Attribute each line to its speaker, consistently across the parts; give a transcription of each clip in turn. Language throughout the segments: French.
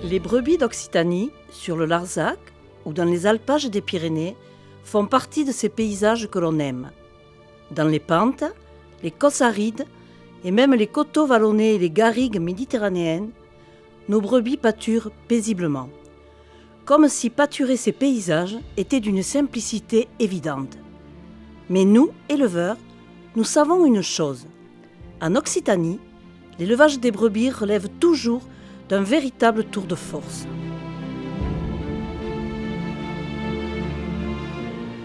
Speaker 1: Les brebis d'Occitanie, sur le Larzac ou dans les alpages des Pyrénées, font partie de ces paysages que l'on aime. Dans les pentes, les cosses arides et même les coteaux vallonnés et les garrigues méditerranéennes, nos brebis pâturent paisiblement, comme si pâturer ces paysages était d'une simplicité évidente. Mais nous, éleveurs, nous savons une chose. En Occitanie, l'élevage des brebis relève toujours d'un véritable tour de force.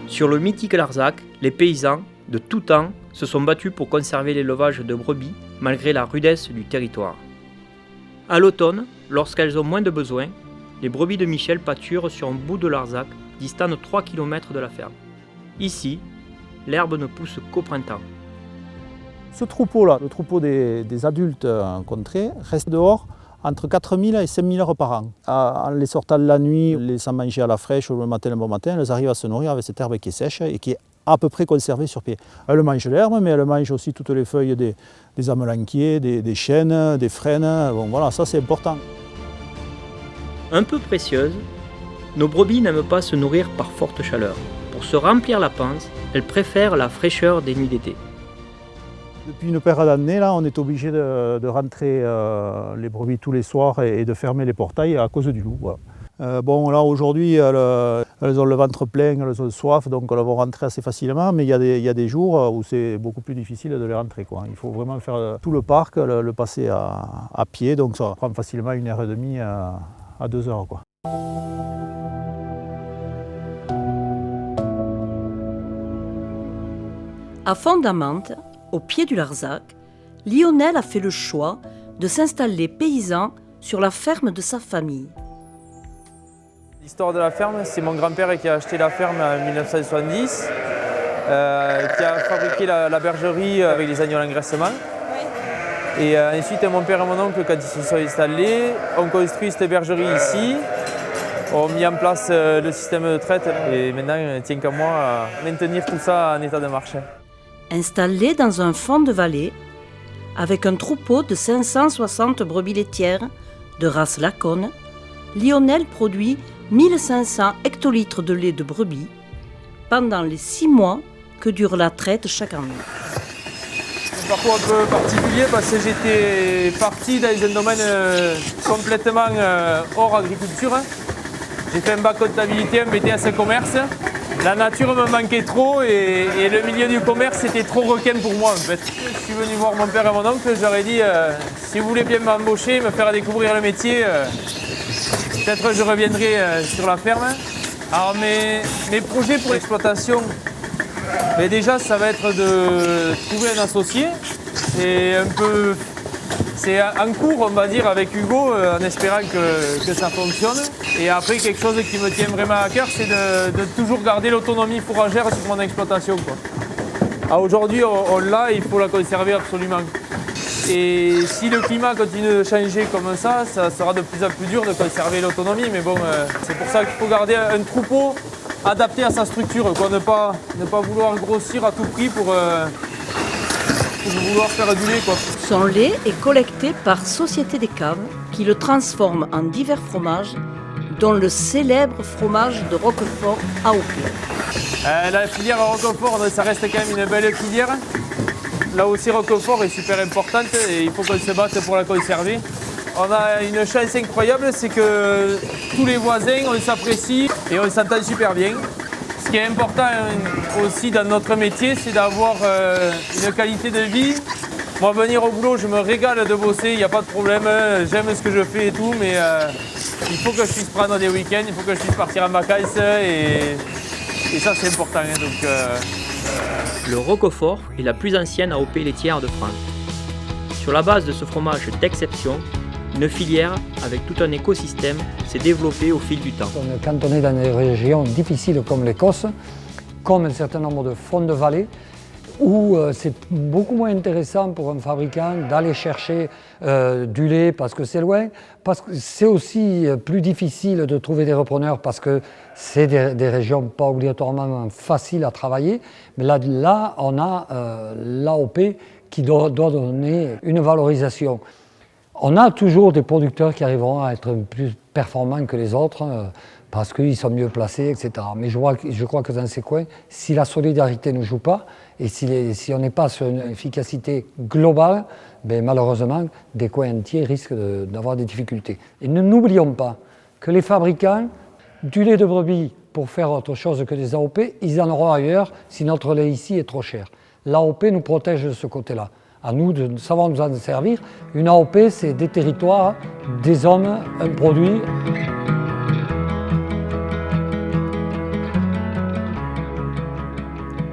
Speaker 2: Sur le mythique Larzac, les paysans, de tout temps, se sont battus pour conserver l'élevage de brebis malgré la rudesse du territoire. À l'automne, lorsqu'elles ont moins de besoins, les brebis de Michel pâturent sur un bout de Larzac, distant de 3 km de la ferme. Ici, l'herbe ne pousse qu'au printemps.
Speaker 3: Ce troupeau-là, le troupeau des adultes contrés, reste dehors entre 4000 et 5000 heures par an. En les sortant la nuit, les laissant manger à la fraîche ou le matin, le bon matin, elles arrivent à se nourrir avec cette herbe qui est sèche et qui est à peu près conservée sur pied. Elles mangent l'herbe, mais elles mangent aussi toutes les feuilles des amelanquiers, des chênes, des frênes. Bon, voilà, ça c'est important.
Speaker 2: Un peu précieuses, nos brebis n'aiment pas se nourrir par forte chaleur. Pour se remplir la panse, elles préfèrent la fraîcheur des nuits d'été.
Speaker 3: Depuis une paire d'années, là, on est obligé de rentrer les brebis tous les soirs et de fermer les portails à cause du loup. Voilà. Bon, là, aujourd'hui, elles ont le ventre plein, elles ont soif, donc elles vont rentrer assez facilement, mais il y a des jours où c'est beaucoup plus difficile de les rentrer, quoi. Il faut vraiment faire tout le parc, le passer à pied, donc ça prend facilement 1h30 à 2 heures, quoi.
Speaker 1: À Fondamante, au pied du Larzac, Lionel a fait le choix de s'installer paysan sur la ferme de sa famille.
Speaker 4: L'histoire de la ferme, c'est mon grand-père qui a acheté la ferme en 1970, qui a fabriqué la bergerie avec les agneaux à l'engraissement. Oui. Et ensuite, mon père et mon oncle, quand ils se sont installés, ont construit cette bergerie ici, ont mis en place le système de traite et maintenant, il ne tient qu'à moi à maintenir tout ça en état de marche.
Speaker 1: Installé dans un fond de vallée, avec un troupeau de 560 brebis laitières de race Laconne, Lionel produit 1500 hectolitres de lait de brebis pendant les 6 mois que dure la traite chaque année.
Speaker 4: Un parcours un peu particulier parce que j'étais parti dans un domaine complètement hors agriculture. J'ai fait un bac comptabilité, un BTS commerce. La nature me manquait trop et le milieu du commerce était trop requin pour moi en fait. Je suis venu voir mon père et mon oncle, je leur ai dit si vous voulez bien m'embaucher, me faire découvrir le métier, peut-être je reviendrai sur la ferme. Alors mes projets pour l'exploitation, déjà ça va être de trouver un associé. C'est en cours, on va dire, avec Hugo, en espérant que ça fonctionne. Et après, quelque chose qui me tient vraiment à cœur, c'est de toujours garder l'autonomie fourragère sur mon exploitation, quoi. Aujourd'hui, on l'a, il faut la conserver absolument. Et si le climat continue de changer comme ça sera de plus en plus dur de conserver l'autonomie. Mais bon, c'est pour ça qu'il faut garder un troupeau adapté à sa structure, quoi. Ne pas vouloir grossir à tout prix pour vouloir faire du lait, quoi.
Speaker 1: Son lait est collecté par Société des Caves qui le transforme en divers fromages, dont le célèbre fromage de Roquefort AOP.
Speaker 4: La filière Roquefort, ça reste quand même une belle filière. Là aussi, Roquefort est super importante et il faut qu'on se batte pour la conserver. On a une chance incroyable, c'est que tous les voisins, on s'apprécie et on s'entend super bien. Ce qui est important aussi dans notre métier, c'est d'avoir une qualité de vie. Moi, venir au boulot, je me régale de bosser, il n'y a pas de problème, j'aime ce que je fais et tout, mais il faut que je puisse prendre des week-ends, il faut que je puisse partir en vacances et ça, c'est important. Hein, donc,
Speaker 2: Le Roquefort est la plus ancienne AOP laitière de France. Sur la base de ce fromage d'exception, une filière avec tout un écosystème s'est développée au fil du temps.
Speaker 5: Quand on est dans des régions difficiles comme l'Écosse, comme un certain nombre de fonds de vallée, où c'est beaucoup moins intéressant pour un fabricant d'aller chercher du lait parce que c'est loin, parce que c'est aussi plus difficile de trouver des repreneurs parce que c'est des régions pas obligatoirement faciles à travailler. Mais là on a l'AOP qui doit donner une valorisation. On a toujours des producteurs qui arriveront à être plus performants que les autres parce qu'ils sont mieux placés, etc. Mais je crois que dans ces coins, si la solidarité ne joue pas et si on n'est pas sur une efficacité globale, ben malheureusement, des coins entiers risquent d'avoir des difficultés. Et n'oublions pas que les fabricants du lait de brebis pour faire autre chose que des AOP, ils en auront ailleurs si notre lait ici est trop cher. L'AOP nous protège de ce côté-là. À nous de savoir nous en servir. Une AOP, c'est des territoires, des hommes, un produit.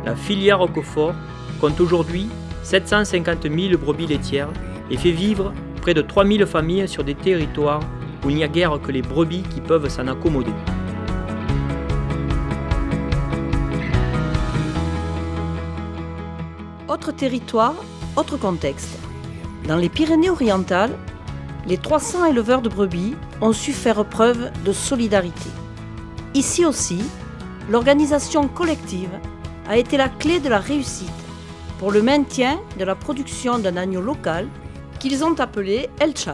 Speaker 2: La filière Roquefort compte aujourd'hui 750 000 brebis laitières et fait vivre près de 3 000 familles sur des territoires où il n'y a guère que les brebis qui peuvent s'en accommoder.
Speaker 1: Autre territoire, autre contexte. Dans les Pyrénées-Orientales, les 300 éleveurs de brebis ont su faire preuve de solidarité. Ici aussi, l'organisation collective a été la clé de la réussite pour le maintien de la production d'un agneau local qu'ils ont appelé El Chai.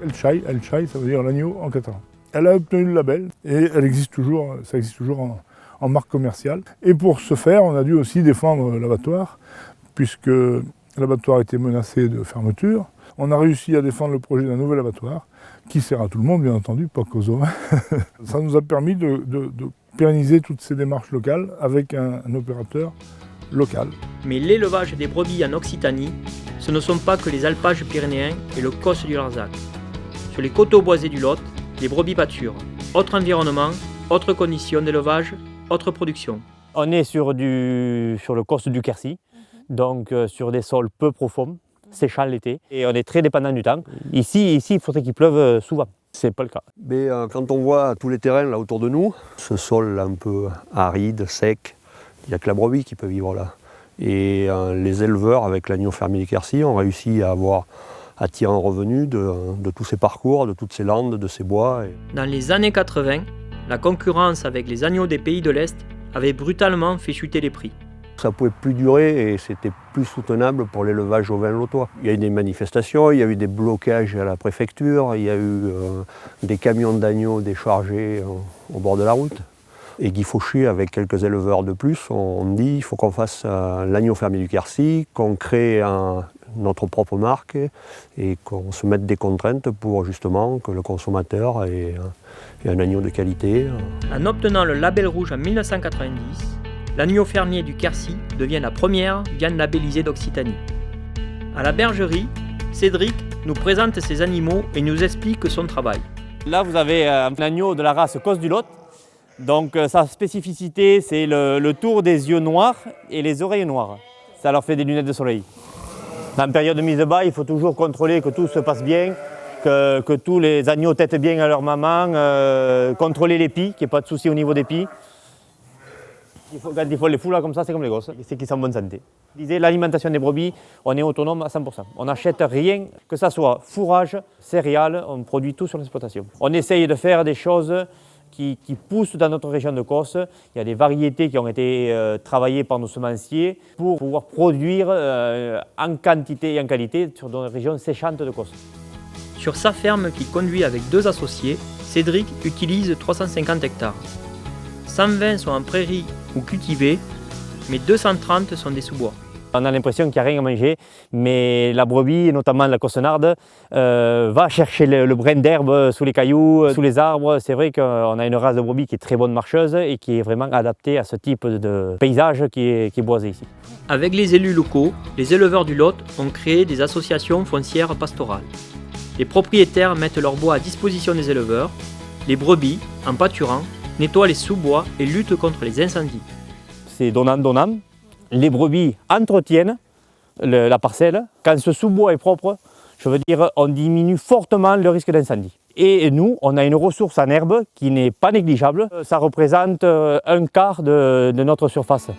Speaker 6: El Chai, ça veut dire l'agneau en catalan. Elle a obtenu le label et elle existe toujours, ça existe toujours en marque commerciale. Et pour ce faire, on a dû aussi défendre l'abattoir, puisque l'abattoir était menacé de fermeture. On a réussi à défendre le projet d'un nouvel abattoir, qui sert à tout le monde, bien entendu, pas qu'aux ovins. Ça nous a permis de pérenniser toutes ces démarches locales avec un opérateur local.
Speaker 2: Mais l'élevage des brebis en Occitanie, ce ne sont pas que les alpages pyrénéens et le Causse du Larzac. Sur les coteaux boisés du Lot, les brebis pâturent. Autre environnement, autres conditions d'élevage, autre production.
Speaker 7: On est sur le Causse du Quercy, donc sur des sols peu profonds, séchants l'été, et on est très dépendant du temps. Ici, il faudrait qu'il pleuve souvent. C'est pas le cas.
Speaker 8: Mais quand on voit tous les terrains là autour de nous, ce sol un peu aride, sec, il n'y a que la brebis qui peut vivre là. Et les éleveurs avec l'agneau fermier du Quercy ont réussi à tirer un revenu de tous ces parcours, de toutes ces landes, de ces bois.
Speaker 2: Dans les années 80, la concurrence avec les agneaux des pays de l'Est avait brutalement fait chuter les prix.
Speaker 8: Ça ne pouvait plus durer et c'était plus soutenable pour l'élevage ovin lotois. Il y a eu des manifestations, il y a eu des blocages à la préfecture, il y a eu des camions d'agneaux déchargés au bord de la route. Et Guy Fauché, avec quelques éleveurs de plus, on dit qu'il faut qu'on fasse l'agneau fermier du Quercy, qu'on crée notre propre marque et qu'on se mette des contraintes pour justement que le consommateur ait un agneau de qualité.
Speaker 2: En obtenant le label rouge en 1990, l'agneau fermier du Quercy devient la première viande labellisée d'Occitanie. À la bergerie, Cédric nous présente ses animaux et nous explique son travail.
Speaker 7: Là, vous avez un agneau de la race Causse du Lot. Donc sa spécificité, c'est le tour des yeux noirs et les oreilles noires. Ça leur fait des lunettes de soleil. En période de mise de bas, il faut toujours contrôler que tout se passe bien, que tous les agneaux têtent bien à leur maman, contrôler les pies, qu'il n'y ait pas de souci au niveau des pies. Quand il faut les fous là comme ça, c'est comme les gosses, c'est qu'ils sont en bonne santé. L'alimentation des brebis, on est autonome à 100%. On n'achète rien, que ce soit fourrage, céréales, on produit tout sur l'exploitation. On essaye de faire des choses qui poussent dans notre région de Causse. Il y a des variétés qui ont été travaillées par nos semenciers pour pouvoir produire en quantité et en qualité sur nos régions séchantes de Causse.
Speaker 2: Sur sa ferme qu'il conduit avec 2 associés, Cédric utilise 350 hectares. 120 sont en prairie ou cultivés, mais 230 sont des sous-bois.
Speaker 7: On a l'impression qu'il n'y a rien à manger, mais la brebis, notamment la cossenarde, va chercher le brin d'herbe sous les cailloux, sous les arbres. C'est vrai qu'on a une race de brebis qui est très bonne marcheuse et qui est vraiment adaptée à ce type de paysage qui est boisé ici.
Speaker 2: Avec les élus locaux, les éleveurs du Lot ont créé des associations foncières pastorales. Les propriétaires mettent leur bois à disposition des éleveurs. Les brebis, en pâturant, nettoient les sous-bois et luttent contre les incendies.
Speaker 7: C'est donnant-donnant. Les brebis entretiennent la parcelle. Quand ce sous-bois est propre, je veux dire, on diminue fortement le risque d'incendie. Et nous, on a une ressource en herbe qui n'est pas négligeable. Ça représente un quart de notre surface.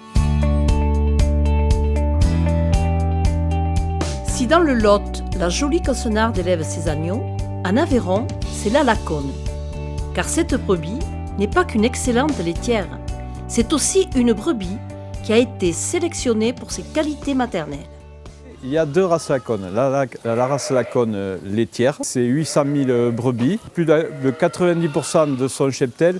Speaker 1: Si dans le Lot, la jolie cossenarde élève ses agneaux, en Aveyron, c'est la Laconne. Car cette brebis n'est pas qu'une excellente laitière, c'est aussi une brebis qui a été sélectionnée pour ses qualités maternelles.
Speaker 9: Il y a deux races Laconne. La race Laconne laitière, c'est 800 000 brebis. Plus de 90% de son cheptel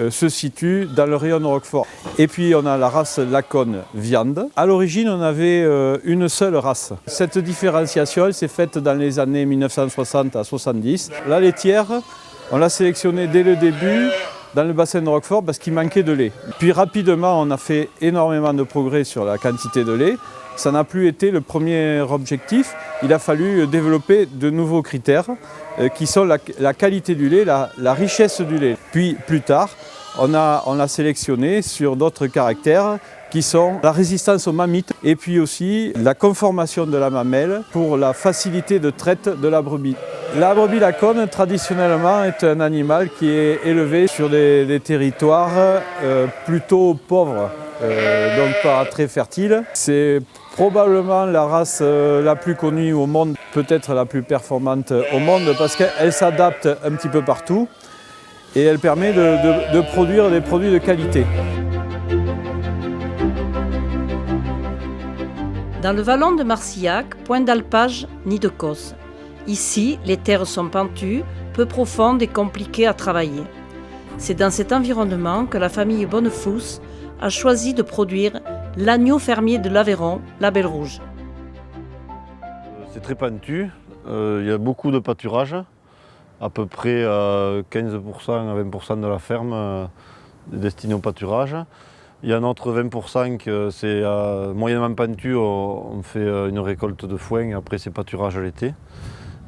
Speaker 9: se situe dans le rayon de Roquefort. Et puis on a la race Laconne viande. À l'origine, on avait une seule race. Cette différenciation s'est faite dans les années 1960 à 70. La laitière, on l'a sélectionnée dès le début dans le bassin de Roquefort parce qu'il manquait de lait. Puis rapidement, on a fait énormément de progrès sur la quantité de lait. Ça n'a plus été le premier objectif. Il a fallu développer de nouveaux critères qui sont la qualité du lait, la richesse du lait. Puis plus tard, on l'a sélectionné sur d'autres caractères qui sont la résistance aux mammites et puis aussi la conformation de la mamelle pour la facilité de traite de la brebis. La brebis Laconne, traditionnellement, est un animal qui est élevé sur des territoires plutôt pauvres, donc pas très fertiles. C'est probablement la race la plus connue au monde, peut-être la plus performante au monde, parce qu'elle s'adapte un petit peu partout et elle permet de produire des produits de qualité.
Speaker 1: Dans le vallon de Marcillac, point d'alpage ni de cosse. Ici, les terres sont pentues, peu profondes et compliquées à travailler. C'est dans cet environnement que la famille Bonnefous a choisi de produire l'agneau fermier de l'Aveyron, la Belle Rouge.
Speaker 10: C'est très pentu, il y a beaucoup de pâturage, à peu près 15% à 20% de la ferme est destinée au pâturage. Il y a un autre 20% que c'est moyennement pentu, on fait une récolte de foin et après c'est pâturage l'été.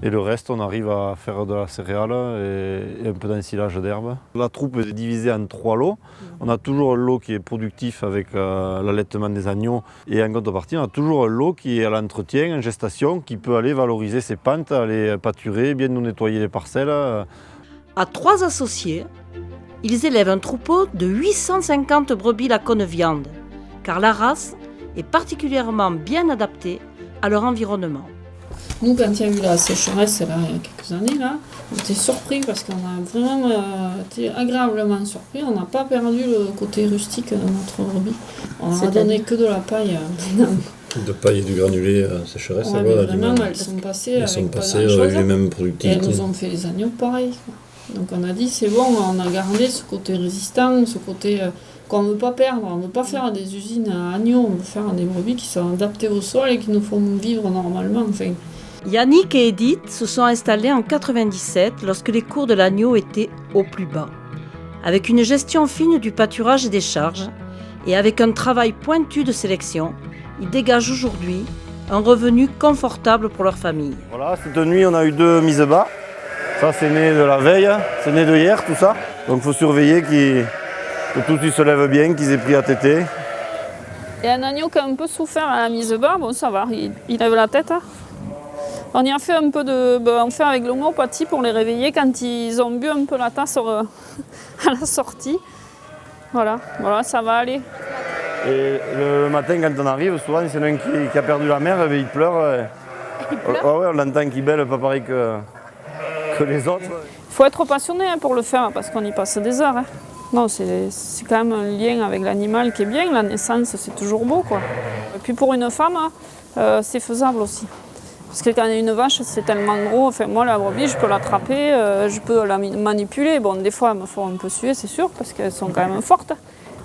Speaker 10: Et le reste, on arrive à faire de la céréale et un peu d'ensilage d'herbe. La troupe est divisée en 3 lots. On a toujours un lot qui est productif avec l'allaitement des agneaux. Et en contrepartie, on a toujours un lot qui est à l'entretien, en gestation, qui peut aller valoriser ses pentes, aller pâturer, bien nous nettoyer les parcelles.
Speaker 1: À 3 associés, ils élèvent un troupeau de 850 brebis Laconne viande, car la race est particulièrement bien adaptée à leur environnement.
Speaker 11: Nous, quand il y a eu la sécheresse là, il y a quelques années, là, on était surpris parce qu'on a vraiment été agréablement surpris. On n'a pas perdu le côté rustique de notre brebis. On n'a donné que de la paille.
Speaker 12: De paille et du granulé à sécheresse,
Speaker 11: ouais, mais vraiment, elles sont passées
Speaker 12: avec les mêmes productivités.
Speaker 11: Et elles nous ont fait les agneaux pareils. Donc on a dit c'est bon, on a gardé ce côté résistant, ce côté qu'on ne veut pas perdre. On ne veut pas faire des usines à agneaux, on veut faire des brebis qui sont adaptées au sol et qui nous font vivre normalement. Enfin.
Speaker 1: Yannick et Edith se sont installés en 1997 lorsque les cours de l'agneau étaient au plus bas. Avec une gestion fine du pâturage et des charges, et avec un travail pointu de sélection, ils dégagent aujourd'hui un revenu confortable pour leur famille.
Speaker 10: Voilà, cette nuit on a eu 2 mises bas. Ça c'est né de la veille, c'est né de hier tout ça. Donc il faut surveiller que tout se lève bien, qu'ils aient pris à téter.
Speaker 11: Il y a un agneau qui a un peu souffert à la mise bas, bon ça va, il lève la tête. Hein. On y a fait un peu on fait avec l'homéopathie pour les réveiller quand ils ont bu un peu la tasse à la sortie. Voilà, ça va aller.
Speaker 10: Et le matin quand on arrive, souvent c'est un qui a perdu la mère, il pleure.
Speaker 11: Il pleure.
Speaker 10: Ouais, on l'entend qu'il bêle, pas pareil que les autres.
Speaker 11: Il faut être passionné pour le faire parce qu'on y passe des heures. Hein. Non, c'est quand même un lien avec l'animal qui est bien. La naissance, c'est toujours beau, quoi. Et puis pour une femme, c'est faisable aussi. Parce que quand il y a une vache, c'est tellement gros. Enfin, moi, la brebis, je peux l'attraper, je peux la manipuler. Bon, des fois, elles me font un peu suer, c'est sûr, parce qu'elles sont quand même fortes.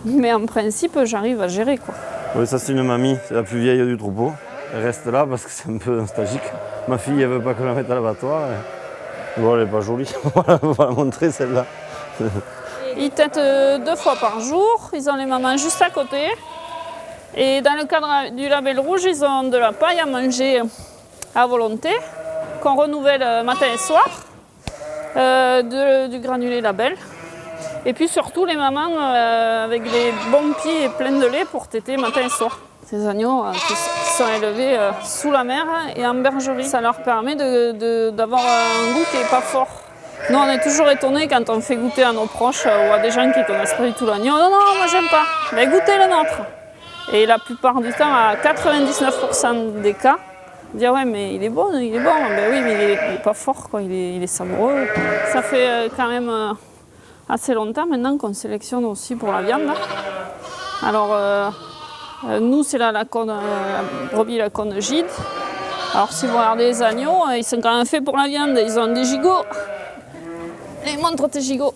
Speaker 11: Mais en principe, j'arrive à gérer, quoi.
Speaker 10: Oui, ça, c'est une mamie, c'est la plus vieille du troupeau. Elle reste là parce que c'est un peu nostalgique. Ma fille, elle veut pas qu'on la mette à l'abattoir. Bon, elle n'est pas jolie. On va la montrer, celle-là.
Speaker 11: Ils têtent 2 fois par jour. Ils ont les mamans juste à côté. Et dans le cadre du label rouge, ils ont de la paille à manger à volonté, qu'on renouvelle matin et soir, du granulé label. Et puis surtout les mamans avec des bons pieds et pleins de lait pour téter matin et soir. Ces agneaux qui sont élevés sous la mer et en bergerie. Ça leur permet d'avoir un goût qui n'est pas fort. Nous on est toujours étonnés quand on fait goûter à nos proches ou à des gens qui ne connaissent pas du tout l'agneau. Non, moi j'aime pas, mais goûtez le nôtre. Et la plupart du temps, à 99% des cas, dire ouais mais il est bon, ben oui mais il est pas fort quoi, il est savoureux. Ça fait quand même assez longtemps maintenant qu'on sélectionne aussi pour la viande. Alors Nous, c'est la brebis lacone gide. Alors si vous regardez les agneaux, ils sont quand même faits pour la viande, ils ont des gigots. Les montre tes gigots.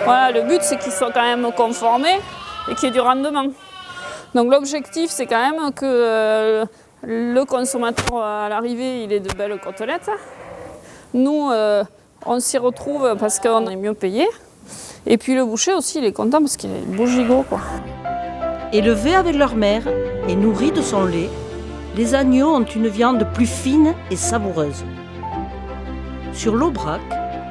Speaker 11: Voilà, le but c'est qu'ils soient quand même conformés et qu'il y ait du rendement. Donc l'objectif c'est quand même que le consommateur à l'arrivée il ait de belles côtelettes. Nous on s'y retrouve parce qu'on est mieux payé. Et puis le boucher aussi il est content parce qu'il a des beaux gigots, quoi.
Speaker 1: Élevés avec leur mère et nourris de son lait, les agneaux ont une viande plus fine et savoureuse. Sur l'Aubrac,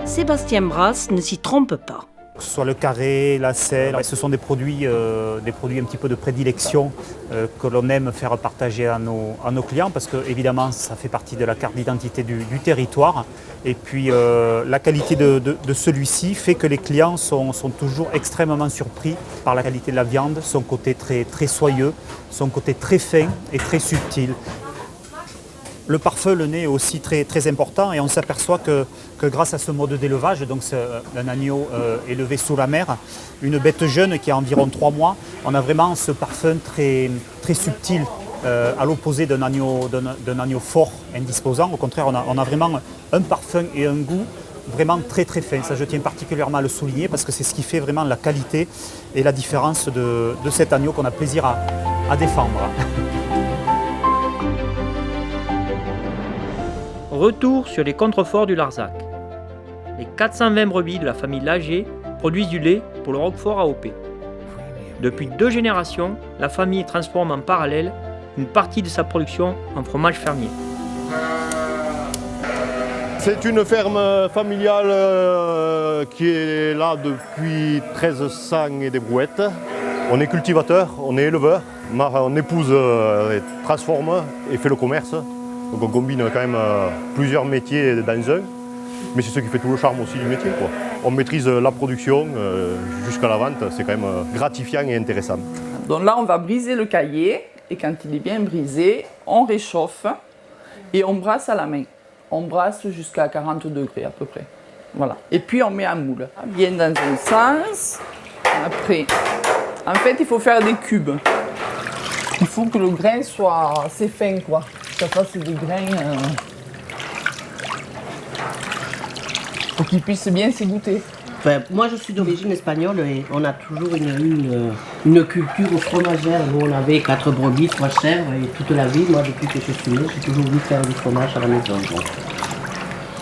Speaker 1: Sébastien Brasse ne s'y trompe pas.
Speaker 3: Que ce soit le carré, la selle, ce sont des produits un petit peu de prédilection que l'on aime faire partager à nos clients parce que évidemment ça fait partie de la carte d'identité du territoire et puis la qualité de celui-ci fait que les clients sont toujours extrêmement surpris par la qualité de la viande, son côté très, très soyeux, son côté très fin et très subtil. Le pare-feu, le nez est aussi très, très important et on s'aperçoit que grâce à ce mode d'élevage, donc c'est un agneau élevé sous la mer, une bête jeune qui a environ 3 mois, on a vraiment ce parfum très, très subtil à l'opposé d'un agneau fort, indisposant. Au contraire, on a vraiment un parfum et un goût vraiment très très fin. Ça, je tiens particulièrement à le souligner parce que c'est ce qui fait vraiment la qualité et la différence de cet agneau qu'on a plaisir à défendre.
Speaker 2: Retour sur les contreforts du Larzac. Les 420 brebis de la famille Lager produisent du lait pour le Roquefort AOP. Depuis 2 générations, la famille transforme en parallèle une partie de sa production en fromage fermier.
Speaker 10: C'est une ferme familiale qui est là depuis 1300 et des brouettes. On est cultivateur, on est éleveur. Mon épouse transforme et fait le commerce. Donc on combine quand même plusieurs métiers dans un, mais c'est ce qui fait tout le charme aussi du métier, quoi. On maîtrise la production jusqu'à la vente, c'est quand même gratifiant et intéressant.
Speaker 13: Donc là on va briser le caillé et quand il est bien brisé, on réchauffe et on brasse à la main. On brasse jusqu'à 40 degrés à peu près. Voilà. Et puis on met un moule, bien dans un sens. Après, en fait il faut faire des cubes. Il faut que le grain soit assez fin, quoi. Ça fasse des grains pour qu'ils puissent bien s'égoutter.
Speaker 14: Enfin, moi je suis d'origine espagnole et on a toujours une culture fromagère. Nous on avait 4 brebis, 3 chèvres et toute la vie, moi depuis que je suis né, j'ai toujours voulu faire du fromage à la maison. Donc.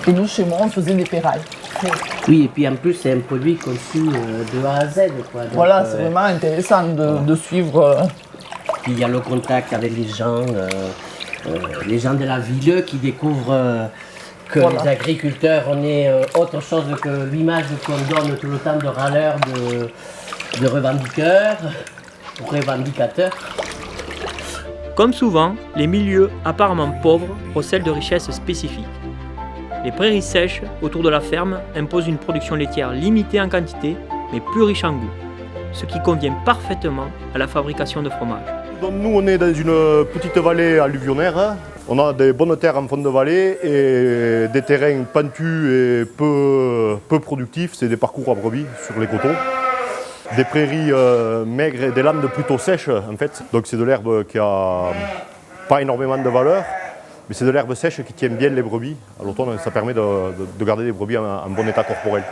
Speaker 13: Et nous chez moi on faisait des pérailles.
Speaker 14: Oui, et puis en plus c'est un produit conçu de A à Z, quoi. Donc,
Speaker 13: voilà, c'est vraiment intéressant de suivre.
Speaker 14: Puis il y a le contact avec les gens de la ville qui découvrent que voilà. Les agriculteurs, on est autre chose que l'image qu'on donne tout le temps de râleurs, de revendiqueurs, ou revendicateurs.
Speaker 2: Comme souvent, les milieux apparemment pauvres recèlent de richesses spécifiques. Les prairies sèches autour de la ferme imposent une production laitière limitée en quantité, mais plus riche en goût, ce qui convient parfaitement à la fabrication de fromage.
Speaker 10: Donc nous on est dans une petite vallée alluvionnaire, on a des bonnes terres en fond de vallée et des terrains pentus et peu productifs, c'est des parcours à brebis sur les coteaux. Des prairies maigres et des landes plutôt sèches en fait, donc c'est de l'herbe qui a pas énormément de valeur, mais c'est de l'herbe sèche qui tient bien les brebis. À l'automne ça permet de garder les brebis en bon état corporel.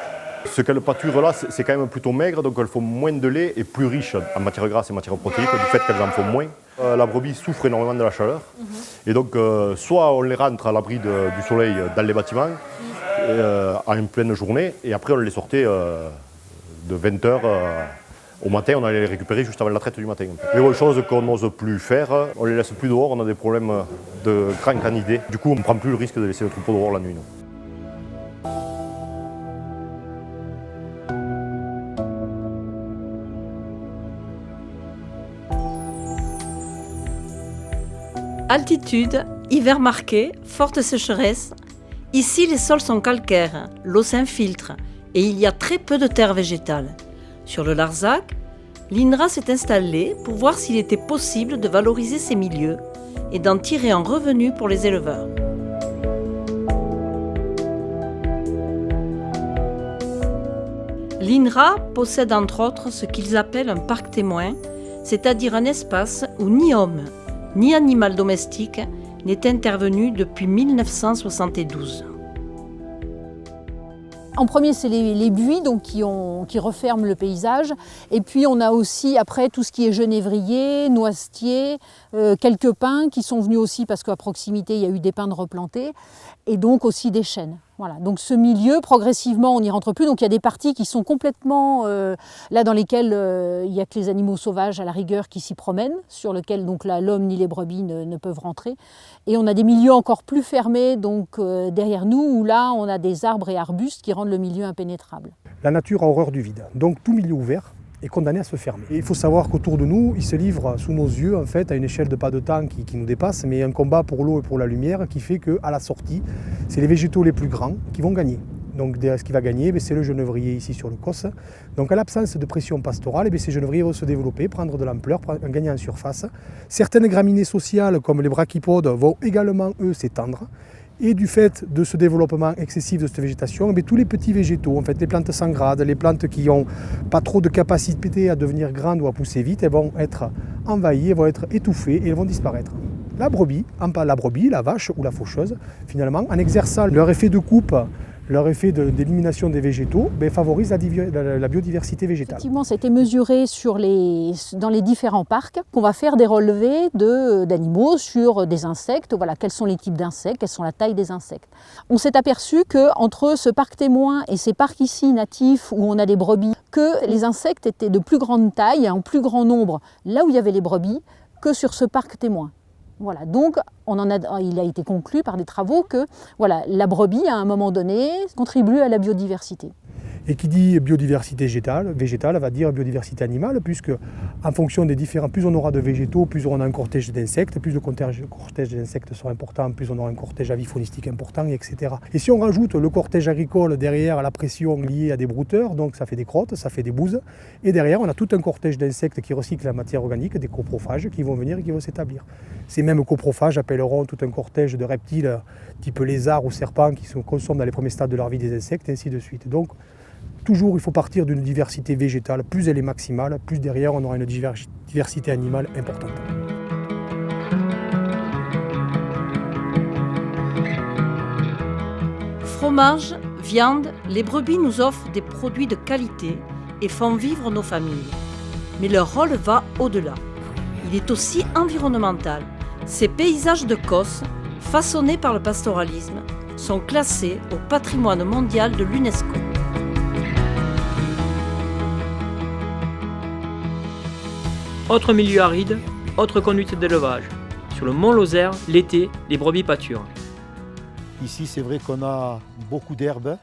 Speaker 10: Ce qu'elles pâturent là, c'est quand même plutôt maigre, donc elles font moins de lait et plus riches en matières grasses et matières protéiques, du fait qu'elles en font moins. La brebis souffre énormément de la chaleur, et donc soit on les rentre à l'abri du soleil dans les bâtiments, en pleine journée, et après on les sortait de 20h au matin, on allait les récupérer juste avant la traite du matin. Les autres choses qu'on n'ose plus faire, on les laisse plus dehors, on a des problèmes de grand canidés. Du coup on ne prend plus le risque de laisser le troupeau dehors la nuit.
Speaker 1: Altitude, hiver marqué, forte sécheresse. Ici, les sols sont calcaires, l'eau s'infiltre et il y a très peu de terre végétale. Sur le Larzac, l'INRA s'est installée pour voir s'il était possible de valoriser ces milieux et d'en tirer un revenu pour les éleveurs. L'INRA possède entre autres ce qu'ils appellent un parc témoin, c'est-à-dire un espace où ni homme, ni animal domestique n'est intervenu depuis 1972.
Speaker 15: En premier, c'est les buis donc, qui referment le paysage. Et puis, on a aussi, après, tout ce qui est genévrier, noisetier, quelques pins qui sont venus aussi parce qu'à proximité, il y a eu des pins de replantés. Et donc aussi des chênes. Voilà. Donc ce milieu, progressivement, on n'y rentre plus. Donc il y a des parties qui sont complètement là dans lesquelles il n'y a que les animaux sauvages à la rigueur qui s'y promènent, sur lesquels donc là l'homme ni les brebis ne peuvent rentrer. Et on a des milieux encore plus fermés donc derrière nous où là on a des arbres et arbustes qui rendent le milieu impénétrable.
Speaker 16: La nature a horreur du vide. Donc tout milieu ouvert est condamné à se fermer. Et il faut savoir qu'autour de nous, il se livre sous nos yeux en fait à une échelle de pas de temps qui nous dépasse, mais un combat pour l'eau et pour la lumière qui fait qu'à la sortie, c'est les végétaux les plus grands qui vont gagner. Donc ce qui va gagner, c'est le genévrier ici sur le Causse. Donc à l'absence de pression pastorale, ces genévriers vont se développer, prendre de l'ampleur, gagner en surface. Certaines graminées sociales comme les brachypodes vont également eux s'étendre. Et du fait de ce développement excessif de cette végétation, tous les petits végétaux, en fait, les plantes sans grade, les plantes qui n'ont pas trop de capacité à devenir grandes ou à pousser vite, elles vont être envahies, elles vont être étouffées et elles vont disparaître. La brebis, la vache ou la faucheuse, finalement, en exerçant leur effet de coupe, leur effet d'élimination des végétaux, favorise la biodiversité végétale.
Speaker 15: Effectivement, ça a été mesuré dans les différents parcs. On va faire des relevés d'animaux sur des insectes. Voilà, quels sont les types d'insectes, quelles sont la taille des insectes. On s'est aperçu qu'entre ce parc témoin et ces parcs ici natifs où on a des brebis, que les insectes étaient de plus grande taille, en plus grand nombre, là où il y avait les brebis, que sur ce parc témoin. Voilà, donc il a été conclu par des travaux que la brebis, à un moment donné, contribue à la biodiversité.
Speaker 16: Et qui dit biodiversité végétale va dire biodiversité animale, puisque en fonction des différents, plus on aura de végétaux, plus on aura un cortège d'insectes, plus le cortège d'insectes sera important, plus on aura un cortège avifaunistique important, etc. Et si on rajoute le cortège agricole derrière la pression liée à des brouteurs, donc ça fait des crottes, ça fait des bouses, et derrière on a tout un cortège d'insectes qui recyclent la matière organique, des coprophages qui vont venir et qui vont s'établir. Ces mêmes coprophages appelleront tout un cortège de reptiles type lézards ou serpents qui se consomment dans les premiers stades de leur vie des insectes, et ainsi de suite. Donc, toujours, il faut partir d'une diversité végétale. Plus elle est maximale, plus derrière, on aura une diversité animale importante.
Speaker 1: Fromage, viande, les brebis nous offrent des produits de qualité et font vivre nos familles. Mais leur rôle va au-delà. Il est aussi environnemental. Ces paysages de Causse, façonnés par le pastoralisme, sont classés au patrimoine mondial de l'UNESCO.
Speaker 2: Autre milieu aride, autre conduite d'élevage. Sur le mont Lozère, l'été, les brebis pâturent.
Speaker 17: Ici, c'est vrai qu'on a beaucoup d'herbes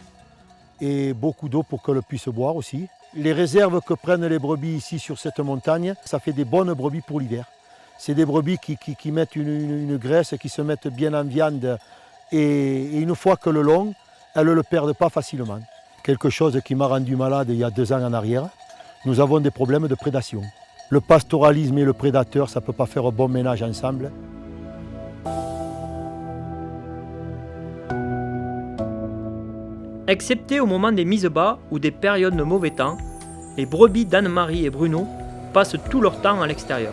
Speaker 17: et beaucoup d'eau pour qu'elles puissent boire aussi. Les réserves que prennent les brebis ici sur cette montagne, ça fait des bonnes brebis pour l'hiver. C'est des brebis qui mettent une graisse, qui se mettent bien en viande et une fois que le long, elles ne le perdent pas facilement. Quelque chose qui m'a rendu malade il y a 2 ans en arrière, nous avons des problèmes de prédation. Le pastoralisme et le prédateur, ça ne peut pas faire un bon ménage ensemble.
Speaker 2: Excepté au moment des mises bas ou des périodes de mauvais temps, les brebis d'Anne-Marie et Bruno passent tout leur temps à l'extérieur.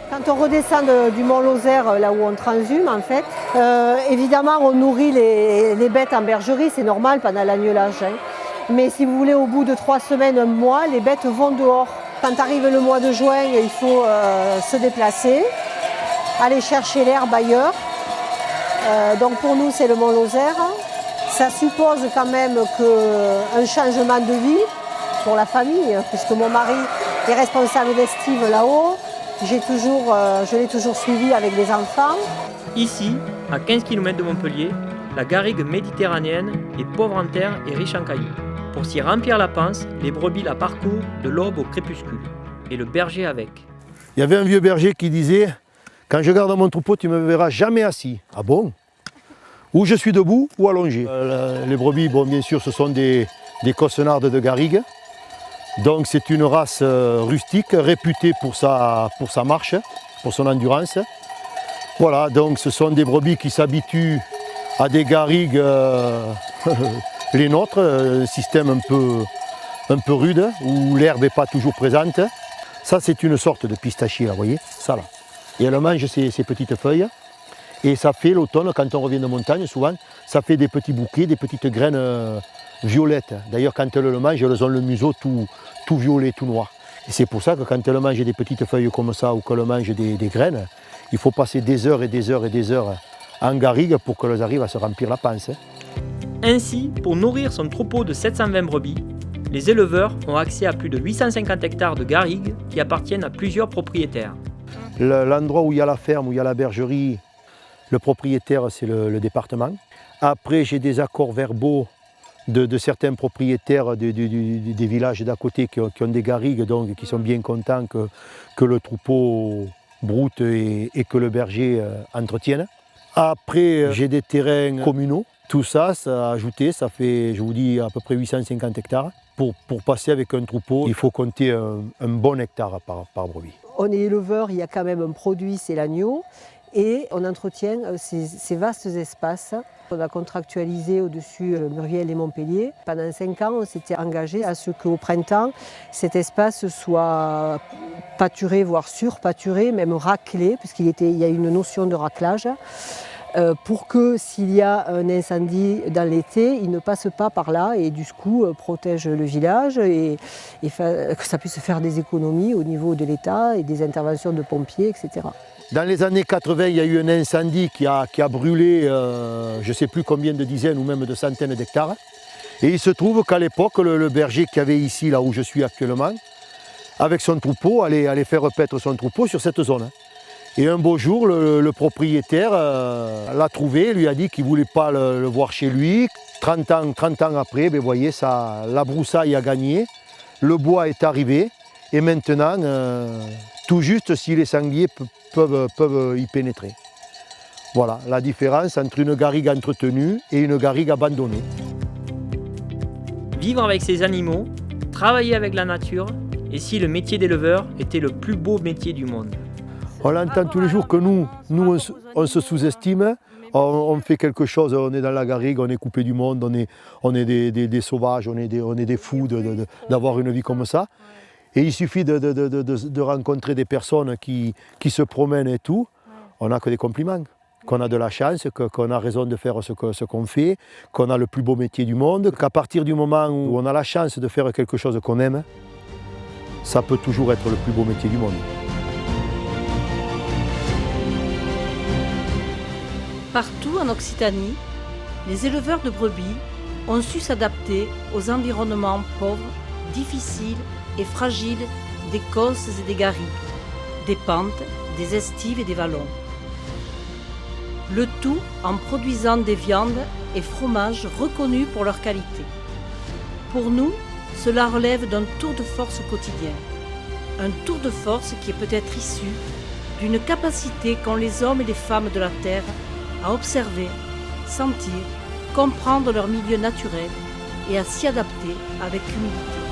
Speaker 18: Quand on redescend du mont Lozère, là où on transhume en fait, évidemment on nourrit les bêtes en bergerie, c'est normal pendant l'agnelage. Mais si vous voulez, au bout de 3 semaines, un mois, les bêtes vont dehors. Quand arrive le mois de juin, il faut se déplacer, aller chercher l'herbe ailleurs. Donc pour nous, c'est le mont Lozère. Ça suppose quand même un changement de vie pour la famille, puisque mon mari est responsable d'estive là-haut. Je l'ai toujours suivi avec des enfants.
Speaker 2: Ici, à 15 km de Montpellier, la garrigue méditerranéenne est pauvre en terre et riche en cailloux. Pour s'y remplir la panse, les brebis la parcourent de l'aube au crépuscule, et le berger avec.
Speaker 17: Il y avait un vieux berger qui disait « Quand je garde mon troupeau, tu ne me verras jamais assis. » Ah bon? Ou je suis debout ou allongé. Les brebis, bon, bien sûr, ce sont des cossenardes de garrigue. Donc c'est une race rustique, réputée pour sa marche, pour son endurance. Voilà, donc ce sont des brebis qui s'habituent à des garrigues, les nôtres, système un peu rude, où l'herbe n'est pas toujours présente. Ça, c'est une sorte de pistachier, là, vous voyez, ça là. Et elle mange ces petites feuilles. Et ça fait l'automne, quand on revient de montagne, souvent, ça fait des petits bouquets, des petites graines violettes. D'ailleurs, quand elles le mangent, elles ont le museau tout violet, tout noir. Et c'est pour ça que quand elles mangent des petites feuilles comme ça ou qu'elles mangent des graines, il faut passer des heures et des heures et des heures en garrigue pour qu'elles arrivent à se remplir la panse.
Speaker 2: Ainsi, pour nourrir son troupeau de 720 brebis, les éleveurs ont accès à plus de 850 hectares de garrigues qui appartiennent à plusieurs propriétaires.
Speaker 17: L'endroit où il y a la ferme, où il y a la bergerie, le propriétaire, c'est le département. Après, j'ai des accords verbaux de certains propriétaires des villages d'à côté qui ont des garrigues, donc qui sont bien contents que le troupeau broute et que le berger entretienne. Après, j'ai des terrains communaux. Tout ça, ça a ajouté, ça fait, je vous dis, à peu près 850 hectares. Pour passer avec un troupeau, il faut compter un bon hectare par brebis.
Speaker 18: On est éleveur, il y a quand même un produit, c'est l'agneau. Et on entretient ces vastes espaces. On a contractualisé au-dessus Muriel et Montpellier. Pendant 5 ans, on s'était engagé à ce qu'au printemps, cet espace soit pâturé, voire surpâturé, même raclé, puisqu'il y a une notion de raclage, pour que s'il y a un incendie dans l'été, il ne passe pas par là et du coup protège le village et que ça puisse faire des économies au niveau de l'État et des interventions de pompiers, etc.
Speaker 17: Dans les années 80, il y a eu un incendie qui a brûlé je ne sais plus combien de dizaines ou même de centaines d'hectares. Et il se trouve qu'à l'époque, le berger qui avait ici, là où je suis actuellement, avec son troupeau, allait faire paître son troupeau sur cette zone. Et un beau jour, le propriétaire l'a trouvé, lui a dit qu'il ne voulait pas le voir chez lui. 30 ans après, ben, voyez, la broussaille a gagné, le bois est arrivé et maintenant, tout juste si les sangliers peuvent y pénétrer. Voilà la différence entre une garrigue entretenue et une garrigue abandonnée.
Speaker 2: Vivre avec ces animaux, travailler avec la nature, et si le métier d'éleveur était le plus beau métier du monde.
Speaker 17: On l'entend tous les jours que nous on se sous-estime, on fait quelque chose, on est dans la garrigue, on est coupé du monde, on est des sauvages, on est des fous d'avoir une vie comme ça. Et il suffit de rencontrer des personnes qui se promènent et tout, on n'a que des compliments. Qu'on a de la chance, qu'on a raison de faire ce qu'on fait, qu'on a le plus beau métier du monde, qu'à partir du moment où on a la chance de faire quelque chose qu'on aime, ça peut toujours être le plus beau métier du monde.
Speaker 1: Partout en Occitanie, les éleveurs de brebis ont su s'adapter aux environnements pauvres, difficiles et fragiles des cosses et des garrigues, des pentes, des estives et des vallons. Le tout en produisant des viandes et fromages reconnus pour leur qualité. Pour nous, cela relève d'un tour de force quotidien. Un tour de force qui est peut-être issu d'une capacité qu'ont les hommes et les femmes de la Terre à observer, sentir, comprendre leur milieu naturel et à s'y adapter avec humilité.